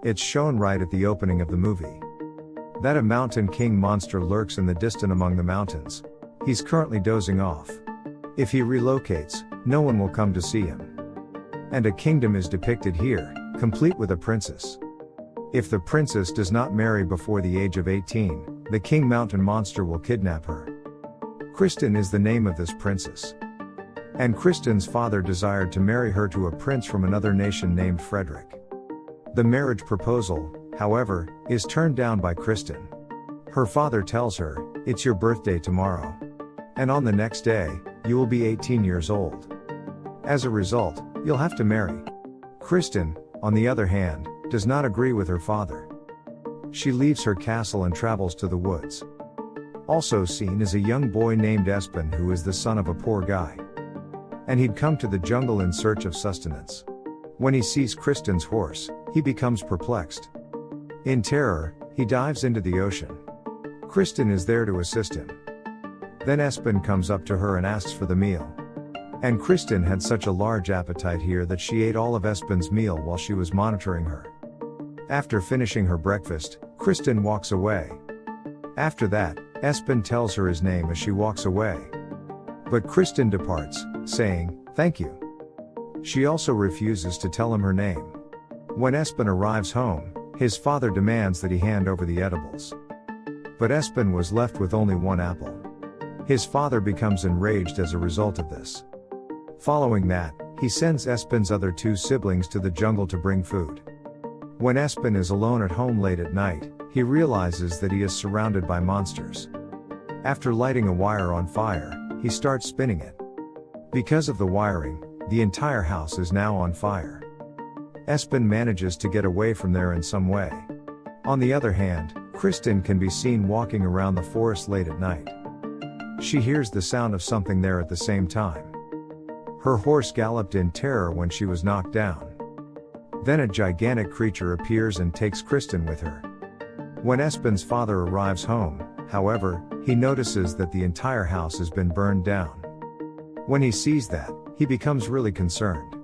It's shown right at the opening of the movie. That a mountain king monster lurks in the distance among the mountains. He's currently dozing off. If he relocates, no one will come to see him. And a kingdom is depicted here, complete with a princess. If the princess does not marry before the age of 18, the king mountain monster will kidnap her. Kristen is the name of this princess. And Kristen's father desired to marry her to a prince from another nation named Frederick. The marriage proposal, however, is turned down by Kristen. Her father tells her, "It's your birthday tomorrow. And on the next day, you will be 18 years old. As a result, you'll have to marry." Kristen, on the other hand, does not agree with her father. She leaves her castle and travels to the woods. Also seen is a young boy named Espen who is the son of a poor guy. And he'd come to the jungle in search of sustenance. When he sees Kristen's horse, he becomes perplexed. In terror, he dives into the ocean. Kristen is there to assist him. Then Espen comes up to her and asks for the meal. And Kristen had such a large appetite here that she ate all of Espen's meal while she was monitoring her. After finishing her breakfast, Kristen walks away. After that, Espen tells her his name as she walks away. But Kristen departs, saying, "Thank you." She also refuses to tell him her name. When Espen arrives home, his father demands that he hand over the edibles. But Espen was left with only one apple. His father becomes enraged as a result of this. Following that, he sends Espen's other two siblings to the jungle to bring food. When Espen is alone at home late at night, he realizes that he is surrounded by monsters. After lighting a wire on fire, he starts spinning it. Because of the wiring, the entire house is now on fire. Espen manages to get away from there in some way. On the other hand, Kristen can be seen walking around the forest late at night. She hears the sound of something there at the same time. Her horse galloped in terror when she was knocked down. Then a gigantic creature appears and takes Kristen with her. When Espen's father arrives home, however, he notices that the entire house has been burned down. When he sees that, he becomes really concerned.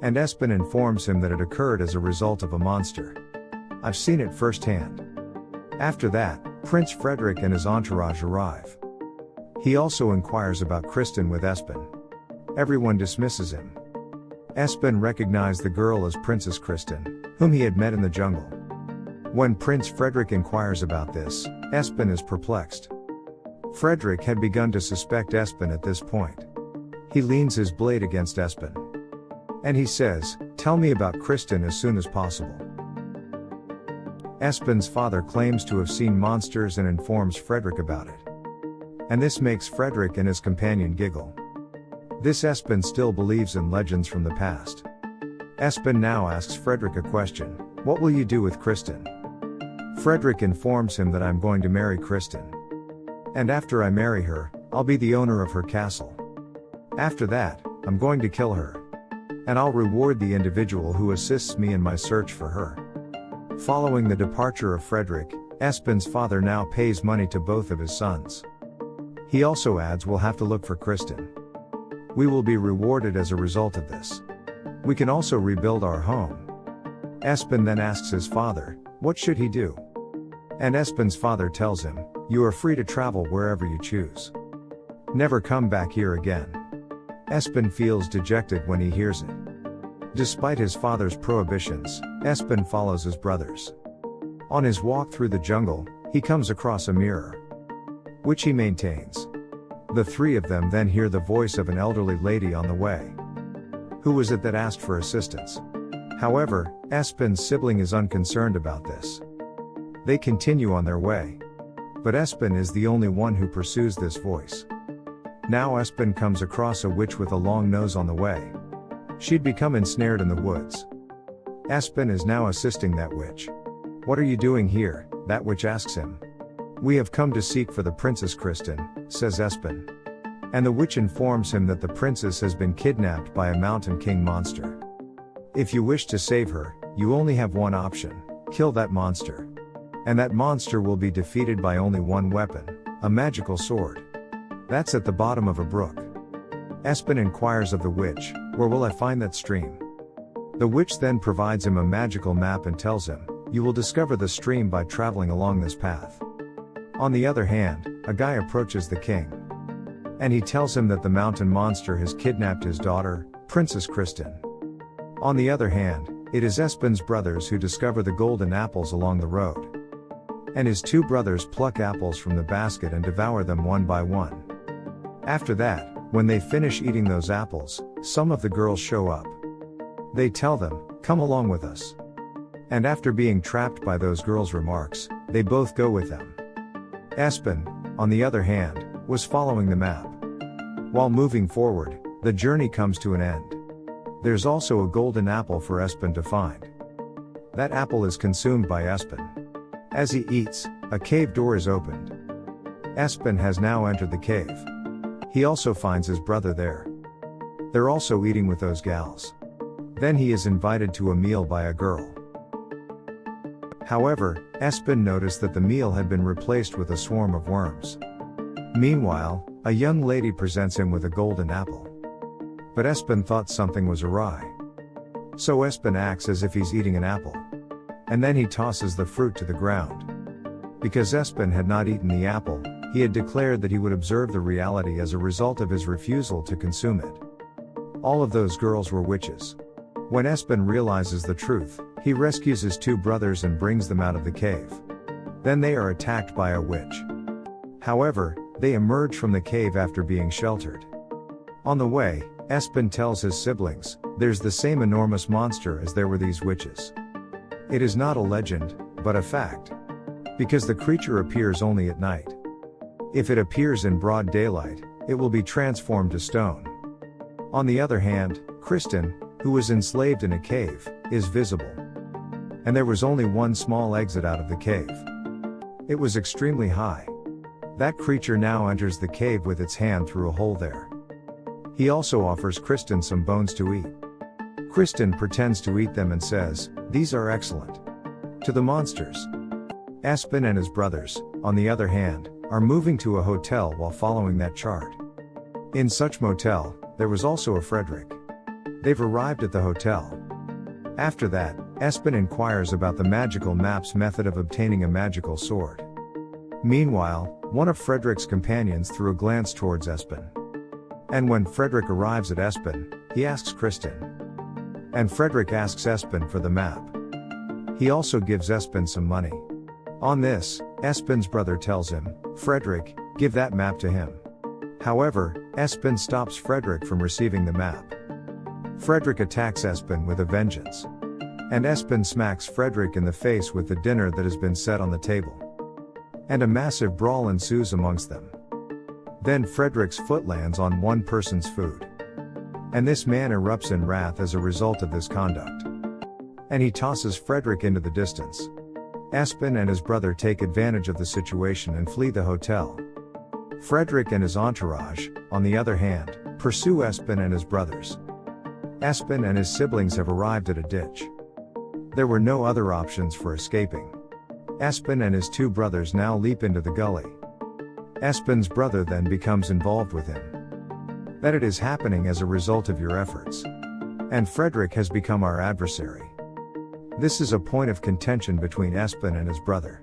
And Espen informs him that it occurred as a result of a monster. "I've seen it firsthand." After that, Prince Frederick and his entourage arrive. He also inquires about Kristen with Espen. Everyone dismisses him. Espen recognized the girl as Princess Kristen, whom he had met in the jungle. When Prince Frederick inquires about this, Espen is perplexed. Frederick had begun to suspect Espen at this point. He leans his blade against Espen. And he says, "Tell me about Kristen as soon as possible." Espen's father claims to have seen monsters and informs Frederick about it. And this makes Frederick and his companion giggle. This Espen still believes in legends from the past. Espen now asks Frederick a question: "What will you do with Kristen?" Frederick informs him that "I'm going to marry Kristen. And after I marry her, I'll be the owner of her castle. After that, I'm going to kill her. And I'll reward the individual who assists me in my search for her." Following the departure of Frederick, Espen's father now pays money to both of his sons. He also adds, "We'll have to look for Kristen. We will be rewarded as a result of this. We can also rebuild our home." Espen then asks his father, what should he do? And Espen's father tells him, "You are free to travel wherever you choose. Never come back here again." Espen feels dejected when he hears it. Despite his father's prohibitions, Espen follows his brothers. On his walk through the jungle, he comes across a mirror, which he maintains. The three of them then hear the voice of an elderly lady on the way. Who was it that asked for assistance? However, Espen's sibling is unconcerned about this. They continue on their way. But Espen is the only one who pursues this voice. Now Espen comes across a witch with a long nose on the way. She'd become ensnared in the woods. Espen is now assisting that witch. "What are you doing here?" that witch asks him. "We have come to seek for the Princess Kristen," says Espen. And the witch informs him that the princess has been kidnapped by a mountain king monster. "If you wish to save her, you only have one option: kill that monster. And that monster will be defeated by only one weapon, a magical sword. That's at the bottom of a brook." Espen inquires of the witch, "Where will I find that stream?" The witch then provides him a magical map and tells him, "You will discover the stream by traveling along this path." On the other hand, a guy approaches the king. And he tells him that the mountain monster has kidnapped his daughter, Princess Kristen. On the other hand, it is Espen's brothers who discover the golden apples along the road. And his two brothers pluck apples from the basket and devour them one by one. After that, when they finish eating those apples, some of the girls show up. They tell them, "Come along with us." And after being trapped by those girls' remarks, they both go with them. Espen, on the other hand, was following the map. While moving forward, the journey comes to an end. There's also a golden apple for Espen to find. That apple is consumed by Espen. As he eats, a cave door is opened. Espen has now entered the cave. He also finds his brother there. They're also eating with those gals. Then he is invited to a meal by a girl. However, Espen noticed that the meal had been replaced with a swarm of worms. Meanwhile, a young lady presents him with a golden apple. But Espen thought something was awry. So Espen acts as if he's eating an apple. And then he tosses the fruit to the ground. Because Espen had not eaten the apple, he had declared that he would observe the reality as a result of his refusal to consume it. All of those girls were witches. When Espen realizes the truth, he rescues his two brothers and brings them out of the cave. Then they are attacked by a witch. However, they emerge from the cave after being sheltered. On the way, Espen tells his siblings, there's the same enormous monster as there were these witches. It is not a legend, but a fact. Because the creature appears only at night. If it appears in broad daylight, it will be transformed to stone. On the other hand, Kristen, who was enslaved in a cave, is visible. And there was only one small exit out of the cave. It was extremely high. That creature now enters the cave with its hand through a hole there. He also offers Kristen some bones to eat. Kristen pretends to eat them and says, "These are excellent." To the monsters. Espen and his brothers, on the other hand, are moving to a hotel while following that chart. In such motel, there was also a Frederick. They've arrived at the hotel. After that, Espen inquires about the magical map's method of obtaining a magical sword. Meanwhile, one of Frederick's companions threw a glance towards Espen. And when Frederick arrives at Espen, he asks Kristen. And Frederick asks Espen for the map. He also gives Espen some money. On this, Espen's brother tells him, "Frederick, give that map to him." However, Espen stops Frederick from receiving the map. Frederick attacks Espen with a vengeance. And Espen smacks Frederick in the face with the dinner that has been set on the table. And a massive brawl ensues amongst them. Then Frederick's foot lands on one person's food. And this man erupts in wrath as a result of this conduct. And he tosses Frederick into the distance. Espen and his brother take advantage of the situation and flee the hotel. Frederick and his entourage, on the other hand, pursue Espen and his brothers. Espen and his siblings have arrived at a ditch. There were no other options for escaping. Espen and his two brothers now leap into the gully. Espen's brother then becomes involved with him. That it is happening as a result of your efforts. And Frederick has become our adversary. This is a point of contention between Espen and his brother.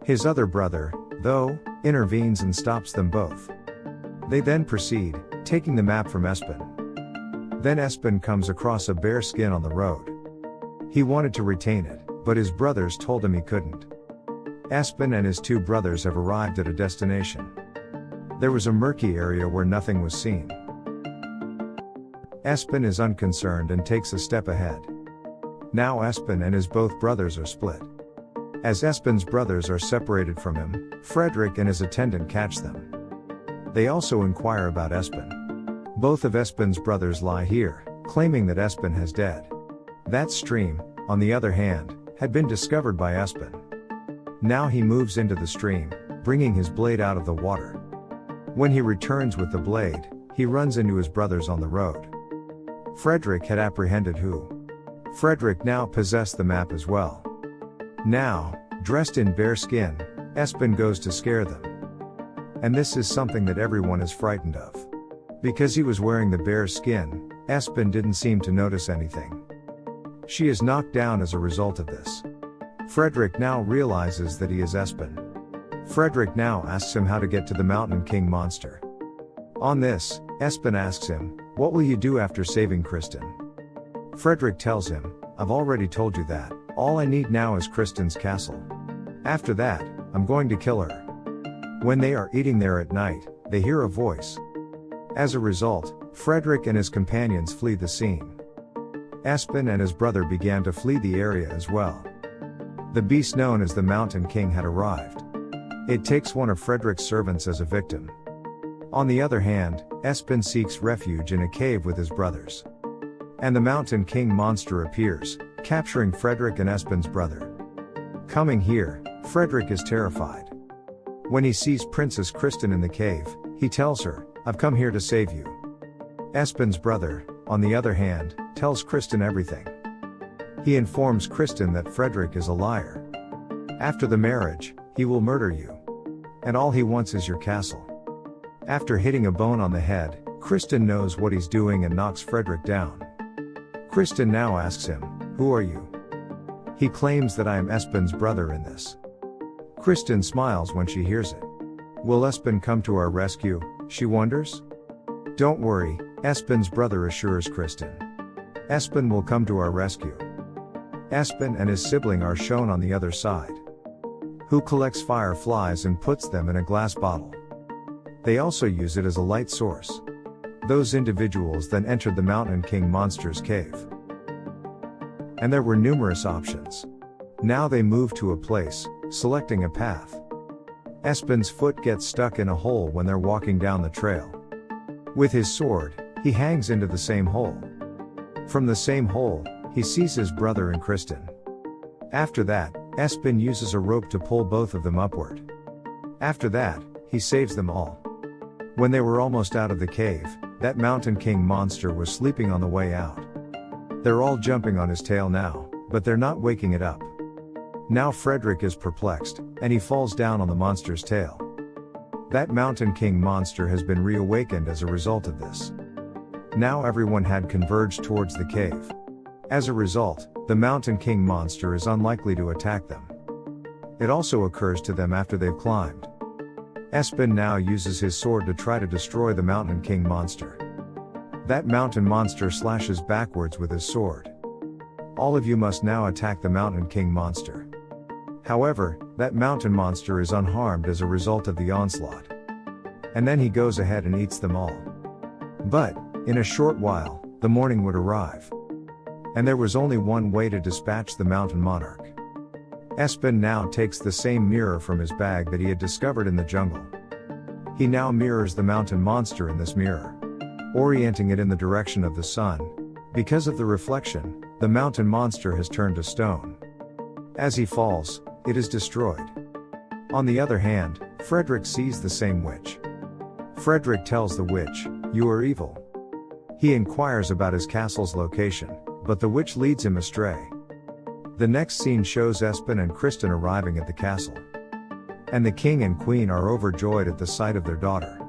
His other brother, though, intervenes and stops them both. They then proceed, taking the map from Espen. Then Espen comes across a bear skin on the road. He wanted to retain it, but his brothers told him he couldn't. Espen and his two brothers have arrived at a destination. There was a murky area where nothing was seen. Espen is unconcerned and takes a step ahead. Now Espen and his both brothers are split. As Espen's brothers are separated from him, Frederick and his attendant catch them. They also inquire about Espen. Both of Espen's brothers lie here, claiming that Espen has dead. That stream, on the other hand, had been discovered by Espen. Now he moves into the stream, bringing his blade out of the water. When he returns with the blade, he runs into his brothers on the road. Frederick had apprehended who. Frederick now possessed the map as well. Now, dressed in bear skin, Espen goes to scare them. And this is something that everyone is frightened of. Because he was wearing the bear skin, Espen didn't seem to notice anything. She is knocked down as a result of this. Frederick now realizes that he is Espen. Frederick now asks him how to get to the Mountain King monster. On this, Espen asks him, "What will you do after saving Kristen?" Frederick tells him, "I've already told you that. All I need now is Kristen's castle. After that, I'm going to kill her." When they are eating there at night, they hear a voice. As a result, Frederick and his companions flee the scene. Espen and his brother began to flee the area as well. The beast known as the Mountain King had arrived. It takes one of Frederick's servants as a victim. On the other hand, Espen seeks refuge in a cave with his brothers. And the Mountain King monster appears, capturing Frederick and Espen's brother. Coming here, Frederick is terrified. When he sees Princess Kristen in the cave, he tells her, "I've come here to save you." Espen's brother, on the other hand, tells Kristen everything. He informs Kristen that Frederick is a liar. After the marriage, he will murder you. And all he wants is your castle. After hitting a bone on the head, Kristen knows what he's doing and knocks Frederick down. Kristen now asks him, "Who are you?" He claims that I am Espen's brother in this. Kristen smiles when she hears it. Will Espen come to our rescue, she wonders? Don't worry, Espen's brother assures Kristen. Espen will come to our rescue. Espen and his sibling are shown on the other side, who collects fireflies and puts them in a glass bottle. They also use it as a light source. Those individuals then entered the Mountain King monster's cave. And there were numerous options. Now they move to a place, selecting a path. Espen's foot gets stuck in a hole when they're walking down the trail. With his sword, he hangs into the same hole. From the same hole, he sees his brother and Kristen. After that, Espen uses a rope to pull both of them upward. After that, he saves them all. When they were almost out of the cave, that Mountain King monster was sleeping on the way out. They're all jumping on his tail now, but they're not waking it up. Now Frederick is perplexed, and he falls down on the monster's tail. That Mountain King monster has been reawakened as a result of this. Now everyone had converged towards the cave. As a result, the Mountain King monster is unlikely to attack them. It also occurs to them after they've climbed. Espen now uses his sword to try to destroy the Mountain King monster. That mountain monster slashes backwards with his sword. All of you must now attack the Mountain King monster. However, that mountain monster is unharmed as a result of the onslaught. And then he goes ahead and eats them all. But, in a short while, the morning would arrive. And there was only one way to dispatch the mountain monarch. Espen now takes the same mirror from his bag that he had discovered in the jungle. He now mirrors the mountain monster in this mirror, orienting it in the direction of the sun. Because of the reflection, the mountain monster has turned to stone. As he falls, it is destroyed. On the other hand, Frederick sees the same witch. Frederick tells the witch, "You are evil." He inquires about his castle's location, but the witch leads him astray. The next scene shows Espen and Kristen arriving at the castle. And the king and queen are overjoyed at the sight of their daughter.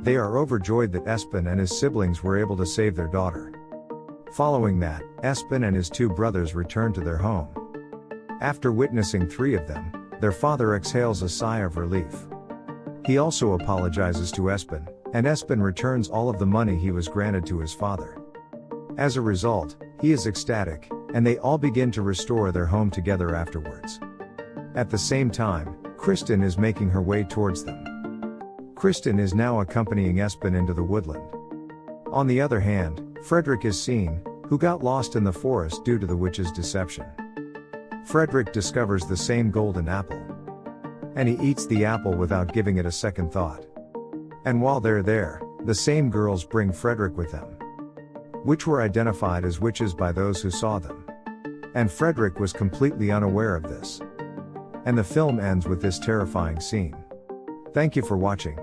They are overjoyed that Espen and his siblings were able to save their daughter. Following that, Espen and his two brothers return to their home. After witnessing three of them, their father exhales a sigh of relief. He also apologizes to Espen, and Espen returns all of the money he was granted to his father. As a result, he is ecstatic, and they all begin to restore their home together afterwards. At the same time, Kristen is making her way towards them. Kristen is now accompanying Espen into the woodland. On the other hand, Frederick is seen, who got lost in the forest due to the witch's deception. Frederick discovers the same golden apple. And he eats the apple without giving it a second thought. And while they're there, the same girls bring Frederick with them, which were identified as witches by those who saw them. And Frederick was completely unaware of this. And the film ends with this terrifying scene. Thank you for watching.